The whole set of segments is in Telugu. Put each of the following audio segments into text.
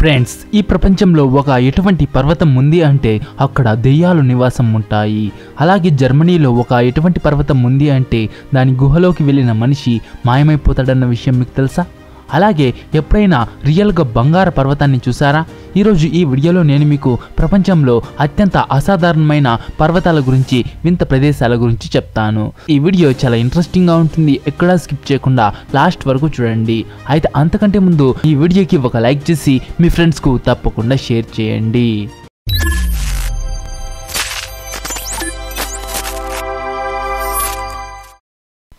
ఫ్రెండ్స్, ఈ ప్రపంచంలో ఒక ఎటువంటి పర్వతం ఉంది అంటే అక్కడ దెయ్యాలు నివాసం ఉంటాయి. అలాగే జర్మనీలో ఒక ఎటువంటి పర్వతం ఉంది అంటే దాని గుహలోకి వెళ్ళిన మనిషి మాయమైపోతాడన్న విషయం మీకు తెలుసా? అలాగే ఎప్పుడైనా రియల్గా బంగారు పర్వతాన్ని చూసారా? ఈరోజు ఈ వీడియోలో నేను మీకు ప్రపంచంలో అత్యంత అసాధారణమైన పర్వతాల గురించి, వింత ప్రదేశాల గురించి చెప్తాను. ఈ వీడియో చాలా ఇంట్రెస్టింగ్గా ఉంటుంది, ఎక్కడా స్కిప్ చేయకుండా లాస్ట్ వరకు చూడండి. అయితే అంతకంటే ముందు ఈ వీడియోకి ఒక లైక్ చేసి మీ ఫ్రెండ్స్కు తప్పకుండా షేర్ చేయండి.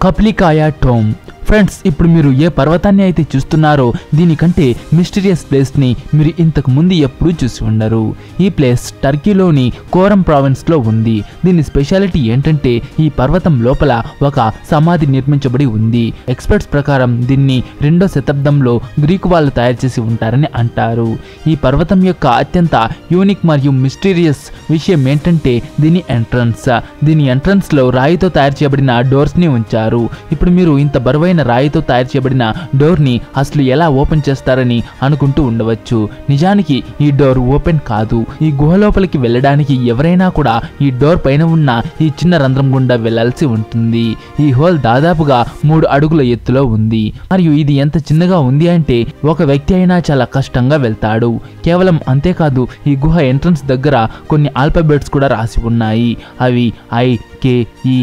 కప్లికాయ టోమ్. ఫ్రెండ్స్, ఇప్పుడు మీరు ఏ పర్వతాన్ని అయితే చూస్తున్నారో దీనికంటే మిస్టీరియస్ ప్లేస్ని మీరు ఇంతకు ముందు ఎప్పుడూ చూసి ఉండరు. ఈ ప్లేస్ టర్కీలోని కోరం ప్రావిన్స్లో ఉంది. దీని స్పెషాలిటీ ఏంటంటే ఈ పర్వతం లోపల ఒక సమాధి నిర్మించబడి ఉంది. ఎక్స్పర్ట్స్ ప్రకారం దీన్ని 2వ శతాబ్దంలో గ్రీకు వాళ్ళు తయారు చేసి ఉంటారని అంటారు. ఈ పర్వతం యొక్క అత్యంత యూనిక్ మరియు మిస్టీరియస్ విషయం ఏంటంటే దీని ఎంట్రన్స్. దీని ఎంట్రన్స్లో రాయితో తయారు చేయబడిన డోర్స్ని ఉంచారు. ఇప్పుడు మీరు ఇంత బరువైన రాయితో తయారు చేయబడిన డోర్ని అసలు ఎలా ఓపెన్ చేస్తారని అనుకుంటూ ఉండవచ్చు. నిజానికి ఈ డోర్ ఓపెన్ కాదు. ఈ గుహ లోపలికి వెళ్ళడానికి ఎవరైనా కూడా ఈ డోర్ పైన ఉన్న ఈ చిన్న రంధ్రం గుండా వెళ్లాల్సి ఉంటుంది. ఈ హోల్ దాదాపుగా 3 అడుగుల ఎత్తులో ఉంది. మరియు ఇది ఎంత చిన్నగా ఉంది అంటే ఒక వ్యక్తి అయినా చాలా కష్టంగా వెళ్తాడు. కేవలం అంతేకాదు, ఈ గుహ ఎంట్రన్స్ దగ్గర కొన్ని ఆల్ఫాబెట్స్ కూడా రాసి ఉన్నాయి. అవి IKEZIOS.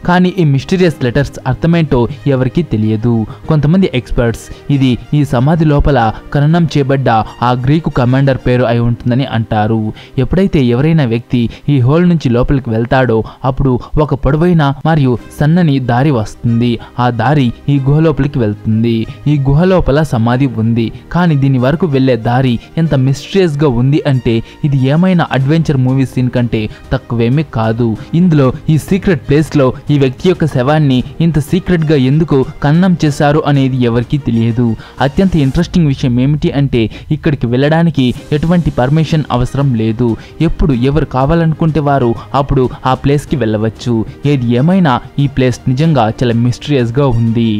కానీ ఈ మిస్టీరియస్ లెటర్స్ అర్థమేంటో ఎవరికీ తెలియదు. కొంతమంది ఎక్స్పర్ట్స్ ఇది ఈ సమాధి లోపల ఖననం చేయబడ్డ ఆ గ్రీకు కమాండర్ పేరు అయి ఉంటుందని అంటారు. ఎప్పుడైతే ఎవరైనా వ్యక్తి ఈ హోల్ నుంచి లోపలికి వెళ్తాడో అప్పుడు ఒక పొడవైన మరియు సన్నని దారి వస్తుంది. ఆ దారి ఈ గుహ లోపలికి వెళ్తుంది. ఈ గుహ లోపల సమాధి ఉంది. కానీ దీని వరకు వెళ్లే దారి ఎంత మిస్టీరియస్ గా ఉంది అంటే ఇది ఏమైనా అడ్వెంచర్ మూవీ సీన్ కంటే తక్కువేమీ కాదు. ఇందులో ఈ సీక్రెట్ ప్లేస్ లో ఈ వ్యక్తి యొక్క శవాన్ని ఇంత సీక్రెట్ గా ఎందుకు ఖననం చేశారు అనేది ఎవరికీ తెలియదు. అత్యంత ఇంట్రెస్టింగ్ విషయం ఏమిటి అంటే ఇక్కడికి వెళ్ళడానికి ఎటువంటి పర్మిషన్ అవసరం లేదు. ఎప్పుడు ఎవరు కావాలనుకుంటే వారు అప్పుడు ఆ ప్లేస్ కి వెళ్ళవచ్చు. ఏది ఏమైనా ఈ ప్లేస్ నిజంగా చాలా మిస్టీరియస్ గా ఉంది.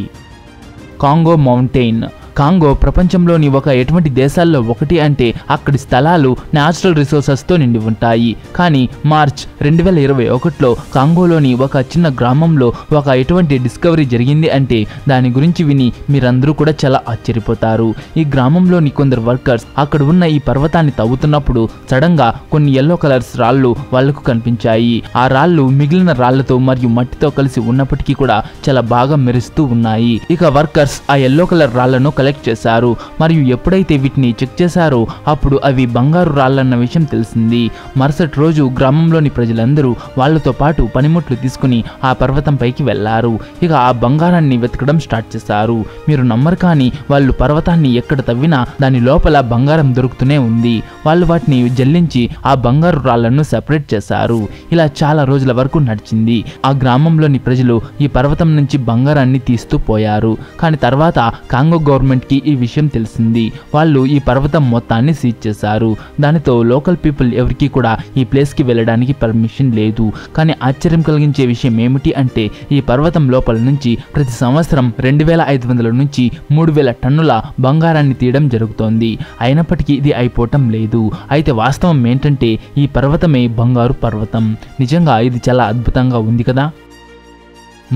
Congo mountain. కాంగో ప్రపంచంలోని ఒక ఎటువంటి దేశాల్లో ఒకటి అంటే అక్కడి స్థలాలు న్యాచురల్ రిసోర్సెస్తో నిండి ఉంటాయి. కానీ మార్చ్ 2021లో కాంగోలోని ఒక చిన్న గ్రామంలో ఒక ఎటువంటి డిస్కవరీ జరిగింది అంటే దాని గురించి విని మీరందరూ కూడా చాలా ఆశ్చర్యపోతారు. ఈ గ్రామంలోని కొందరు వర్కర్స్ అక్కడ ఉన్న ఈ పర్వతాన్ని తవ్వుతున్నప్పుడు సడన్ గా కొన్ని ఎల్లో కలర్స్ రాళ్ళు వాళ్లకు కనిపించాయి. ఆ రాళ్ళు మిగిలిన రాళ్లతో మరియు మట్టితో కలిసి ఉన్నప్పటికీ కూడా చాలా బాగా మెరుస్తూ ఉన్నాయి. ఇక వర్కర్స్ ఆ ఎల్లో కలర్ రాళ్లను కలెక్ట్ చేశారు. మరియు ఎప్పుడైతే వీటిని చెక్ చేశారో అప్పుడు అవి బంగారు రాళ్ళన్న విషయం తెలిసింది. మరుసటి రోజు గ్రామంలోని ప్రజలందరూ వాళ్లతో పాటు పనిముట్లు తీసుకుని ఆ పర్వతం పైకి వెళ్లారు. ఇక ఆ బంగారాన్ని వెతకడం స్టార్ట్ చేశారు. మీరు నమ్మరు, కానీ వాళ్ళు పర్వతాన్ని ఎక్కడ తవ్వినా దాని లోపల బంగారం దొరుకుతూనే ఉంది. వాళ్ళు వాటిని జల్లించి ఆ బంగారు రాళ్లను సెపరేట్ చేశారు. ఇలా చాలా రోజుల వరకు నడిచింది. ఆ గ్రామంలోని ప్రజలు ఈ పర్వతం నుంచి బంగారాన్ని తీస్తూ పోయారు. కానీ తర్వాత కాంగో గవర్నమెంట్ ఈ విషయం తెలిసింది. వాళ్ళు ఈ పర్వతం మొత్తాన్ని సీజ్ చేశారు. దానితో లోకల్ పీపుల్ ఎవరికి కూడా ఈ ప్లేస్ కి వెళ్ళడానికి పర్మిషన్ లేదు. కానీ ఆశ్చర్యం కలిగించే విషయం ఏమిటి అంటే ఈ పర్వతం లోపల నుంచి ప్రతి సంవత్సరం 2500 నుంచి 3000 టన్నుల బంగారాన్ని తీయడం జరుగుతోంది. అయినప్పటికీ ఇది అయిపోవటం లేదు. అయితే వాస్తవం ఏంటంటే ఈ పర్వతమే బంగారు పర్వతం. నిజంగా ఇది చాలా అద్భుతంగా ఉంది కదా.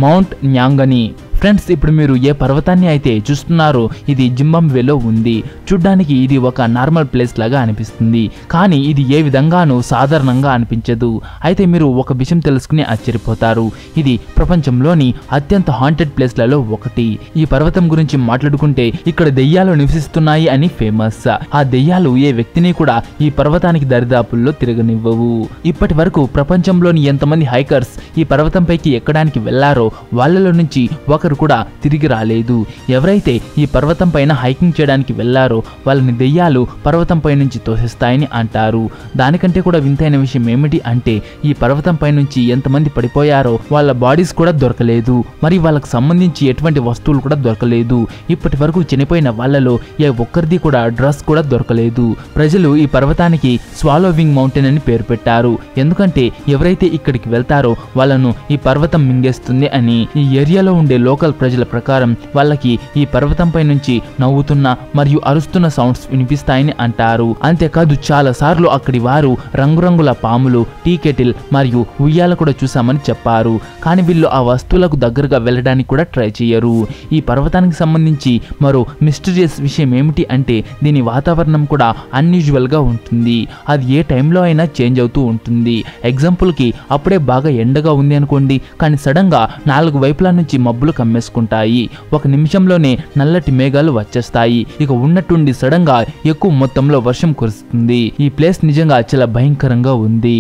మౌంట్ న్యాంగనీ. ఫ్రెండ్స్, ఇప్పుడు మీరు ఏ పర్వతాన్ని అయితే చూస్తున్నారో ఇది జింబాబ్వేలో ఉంది. చూడ్డానికి ఇది ఒక నార్మల్ ప్లేస్ లాగా అనిపిస్తుంది, కానీ ఇది ఏ విధంగానూ సాధారణంగా అనిపించదు. అయితే మీరు ఒక విషయం తెలుసుకుని ఆశ్చర్యపోతారు. ఇది ప్రపంచంలోని అత్యంత హాంటెడ్ ప్లేస్లలో ఒకటి. ఈ పర్వతం గురించి మాట్లాడుకుంటే ఇక్కడ దెయ్యాలు నివసిస్తున్నాయి అని ఫేమస్. ఆ దెయ్యాలు ఏ వ్యక్తిని కూడా ఈ పర్వతానికి దరిదాపుల్లో తిరగనివ్వవు. ఇప్పటి వరకు ప్రపంచంలోని ఎంతమంది హైకర్స్ ఈ పర్వతంపైకి ఎక్కడానికి వెళ్లారో వాళ్ళలో నుంచి ఒకరు కూడా తిరిగి రాలేదు. ఎవరైతే ఈ పర్వతం పైన హైకింగ్ చేయడానికి వెళ్లారో వాళ్ళని దెయ్యాలు పర్వతం పై నుంచి తోసేస్తాయని అంటారు. దానికంటే కూడా వింతైన విషయం ఏమిటి అంటే ఈ పర్వతం పై నుంచి ఎంతమంది పడిపోయారో వాళ్ళ బాడీస్ కూడా దొరకలేదు. మరి వాళ్ళకు సంబంధించి ఎటువంటి వస్తువులు కూడా దొరకలేదు. ఇప్పటి వరకు చనిపోయిన వాళ్ళలో ఏ ఒక్కరిది కూడా డ్రెస్ కూడా దొరకలేదు. ప్రజలు ఈ పర్వతానికి స్వాలోవింగ్ మౌంటైన్ అని పేరు పెట్టారు. ఎందుకంటే ఎవరైతే ఇక్కడికి వెళ్తారో వాళ్ళను ఈ పర్వతం మింగేస్తుంది అని. ఈ ఏరియాలో ఉండే లోకల్ లోకల్ ప్రజల ప్రకారం వాళ్ళకి ఈ పర్వతంపై నుంచి నవ్వుతున్న మరియు అరుస్తున్న సౌండ్స్ వినిపిస్తాయని అంటారు. అంతేకాదు చాలా సార్లు అక్కడి వారు రంగురంగుల పాములు, టీ కెటిల్ మరియు ఉయ్యాల కూడా చూసామని చెప్పారు. కానీ వీళ్ళు ఆ వస్తువులకు దగ్గరగా వెళ్ళడానికి కూడా ట్రై చేయరు. ఈ పర్వతానికి సంబంధించి మరో మిస్టీరియస్ విషయం ఏమిటి అంటే దీని వాతావరణం కూడా అన్యూజువల్ గా ఉంటుంది. అది ఏ టైంలో అయినా చేంజ్ అవుతూ ఉంటుంది. ఎగ్జాంపుల్ కి అప్పుడే బాగా ఎండగా ఉంది అనుకోండి, కానీ సడన్ గా 4 వైపుల నుంచి మబ్బులు కమ్మేసుకుంటాయి. 1 నిమిషంలోనే నల్లటి మేఘాలు వచ్చేస్తాయి. ఇక ఉన్నట్టుండి సడన్ గా ఎక్కువ మొత్తంలో వర్షం కురుస్తుంది. ఈ ప్లేస్ నిజంగా చాలా భయంకరంగా ఉంది.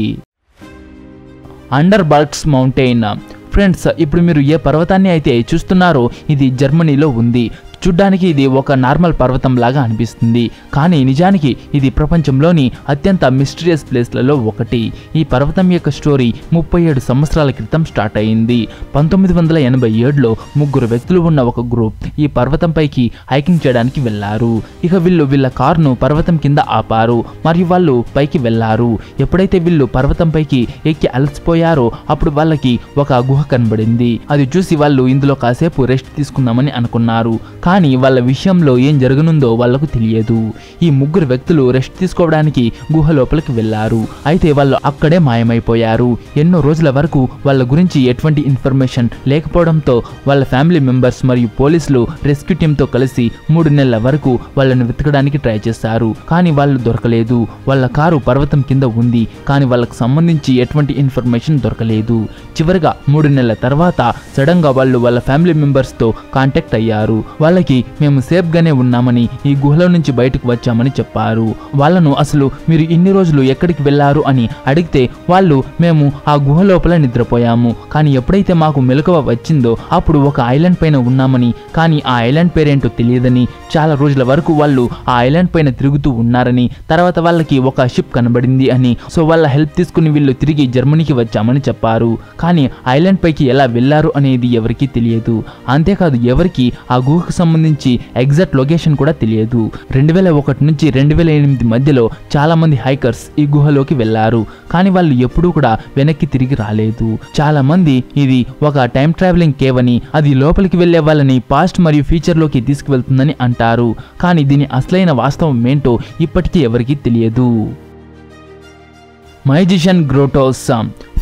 Under బర్గ్స్ mountain. ఫ్రెండ్స్, ఇప్పుడు మీరు ఏ పర్వతాన్ని అయితే చూస్తున్నారో ఇది జర్మనీలో ఉంది. చూడ్డానికి ఇది ఒక నార్మల్ పర్వతం లాగా అనిపిస్తుంది, కానీ నిజానికి ఇది ప్రపంచంలోని అత్యంత మిస్టీరియస్ ప్లేస్లలో ఒకటి. ఈ పర్వతం యొక్క స్టోరీ 37 సంవత్సరాల క్రితం స్టార్ట్ అయింది. 1987లో 3 వ్యక్తులు ఉన్న ఒక గ్రూప్ ఈ పర్వతంపైకి హైకింగ్ చేయడానికి వెళ్లారు. ఇక వీళ్ళు వీళ్ళ కారును పర్వతం కింద ఆపారు మరియు వాళ్ళు పైకి వెళ్లారు. ఎప్పుడైతే వీళ్ళు పర్వతంపైకి ఎక్కి అలసిపోయారో అప్పుడు వాళ్ళకి ఒక గుహ కనబడింది. అది చూసి వాళ్ళు ఇందులో కాసేపు రెస్ట్ తీసుకుందామని అనుకున్నారు. కానీ వాళ్ళ విషయంలో ఏం జరగనుందో వాళ్లకు తెలియదు. ఈ 3 వ్యక్తులు రెస్ట్ తీసుకోవడానికి గుహ లోపలికి వెళ్లారు. అయితే వాళ్ళు అక్కడే మాయమైపోయారు. ఎన్నో రోజుల వరకు వాళ్ళ గురించి ఎటువంటి ఇన్ఫర్మేషన్ లేకపోవడంతో వాళ్ళ ఫ్యామిలీ మెంబర్స్ మరియు పోలీసులు రెస్క్యూ టీంతో కలిసి 3 నెలల వరకు వాళ్ళని వెతకడానికి ట్రై చేశారు. కానీ వాళ్ళు దొరకలేదు. వాళ్ళ కారు పర్వతం కింద ఉంది, కానీ వాళ్ళకు సంబంధించి ఎటువంటి ఇన్ఫర్మేషన్ దొరకలేదు. చివరిగా 3 నెలల తర్వాత సడన్ గా వాళ్ళు వాళ్ళ ఫ్యామిలీ మెంబర్స్ తో కాంటాక్ట్ అయ్యారు. వాళ్ళకి మేము సేఫ్ గానే ఉన్నామని, ఈ గుహలో నుంచి బయటకు వచ్చామని చెప్పారు. వాళ్ళను అసలు మీరు ఇన్ని రోజులు ఎక్కడికి వెళ్లారు అని అడిగితే వాళ్ళు మేము ఆ గుహ లోపల నిద్రపోయాము, కానీ ఎప్పుడైతే మాకు మెలకువ వచ్చిందో అప్పుడు ఒక ఐలాండ్ పైన ఉన్నామని, కానీ ఆ ఐలాండ్ పేరేంటో తెలియదని, చాలా రోజుల వరకు వాళ్ళు ఆ ఐలాండ్ పైన తిరుగుతూ ఉన్నారని, తర్వాత వాళ్ళకి ఒక షిప్ కనబడింది అని, సో వాళ్ళ హెల్ప్ తీసుకుని వీళ్ళు తిరిగి జర్మనీకి వచ్చామని చెప్పారు. కానీ ఐలాండ్ పైకి ఎలా వెళ్లారు అనేది ఎవరికీ తెలియదు. అంతేకాదు ఎవరికి ఆ గుహకు సంబంధించి ఎగ్జాక్ట్ లొకేషన్ కూడా తెలియదు. 2001 నుంచి 2008 మధ్యలో చాలా మంది హైకర్స్ ఈ గుహలోకి వెళ్లారు, కానీ వాళ్ళు ఎప్పుడూ కూడా వెనక్కి తిరిగి రాలేదు. చాలా మంది ఇది ఒక టైం ట్రావెలింగ్ కేవ్ అని, అది లోపలికి వెళ్లే వాళ్ళని పాస్ట్ మరియు ఫ్యూచర్ లోకి తీసుకువెళ్తుందని అంటారు. కానీ దీని అసలైన వాస్తవం ఏంటో ఇప్పటికీ ఎవరికీ తెలియదు. మైజిషియన్ గ్రోటోస్.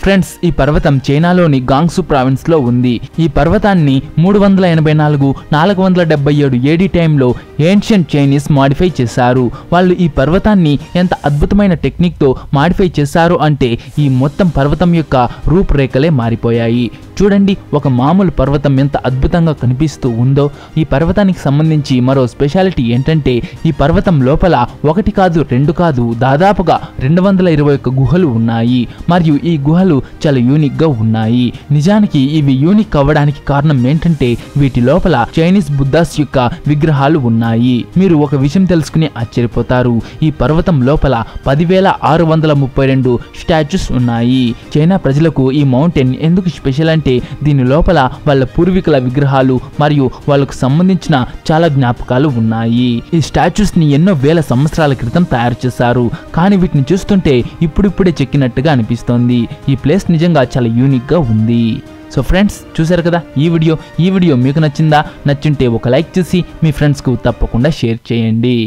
ఫ్రెండ్స్, ఈ పర్వతం చైనాలోని గాంగ్సు ప్రావిన్స్ లో ఉంది. ఈ పర్వతాన్ని 384, 477 ఏడీ టైంలో ఏన్షియంట్ చైనీస్ మాడిఫై చేశారు. వాళ్ళు ఈ పర్వతాన్ని ఎంత అద్భుతమైన టెక్నిక్ తో మాడిఫై చేశారు అంటే ఈ మొత్తం పర్వతం యొక్క రూపురేఖలే మారిపోయాయి. చూడండి, ఒక మామూలు పర్వతం ఎంత అద్భుతంగా కనిపిస్తూ ఉందో. ఈ పర్వతానికి సంబంధించి మరో స్పెషాలిటీ ఏంటంటే ఈ పర్వతం లోపల 1 కాదు 2 కాదు దాదాపుగా 221 గుహలు ఉన్నాయి మరియు ఈ గుహలు చాలా యూనిక్ గా ఉన్నాయి. నిజానికి ఇవి యూనిక్ అవ్వడానికి కారణం ఏంటంటే వీటి లోపల చైనీస్ బుద్ధాస్ యొక్క విగ్రహాలు ఉన్నాయి. మీరు ఒక విషయం తెలుసుకుని ఆశ్చర్యపోతారు. ఈ పర్వతం లోపల 10,632 స్టాచ్యూస్ ఉన్నాయి. చైనా ప్రజలకు ఈ మౌంటైన్ ఎందుకు స్పెషల్ అంటే దీని లోపల వాళ్ళ పూర్వీకుల విగ్రహాలు మరియు వాళ్ళకు సంబంధించిన చాలా జ్ఞాపకాలు ఉన్నాయి. ఈ స్టాచ్యూస్ ని ఎన్నో వేల సంవత్సరాల క్రితం తయారు చేశారు, కానీ వీటిని చూస్తుంటే ఇప్పుడిప్పుడే చెక్కినట్టుగా అనిపిస్తోంది. ఈ ప్లేస్ నిజంగా చాలా యూనిక్ గా ఉంది. సో ఫ్రెండ్స్, చూసారు కదా ఈ వీడియో మీకు నచ్చిందా? నచ్చుంటే ఒక లైక్ చేసి మీ ఫ్రెండ్స్కు తప్పకుండా షేర్ చేయండి.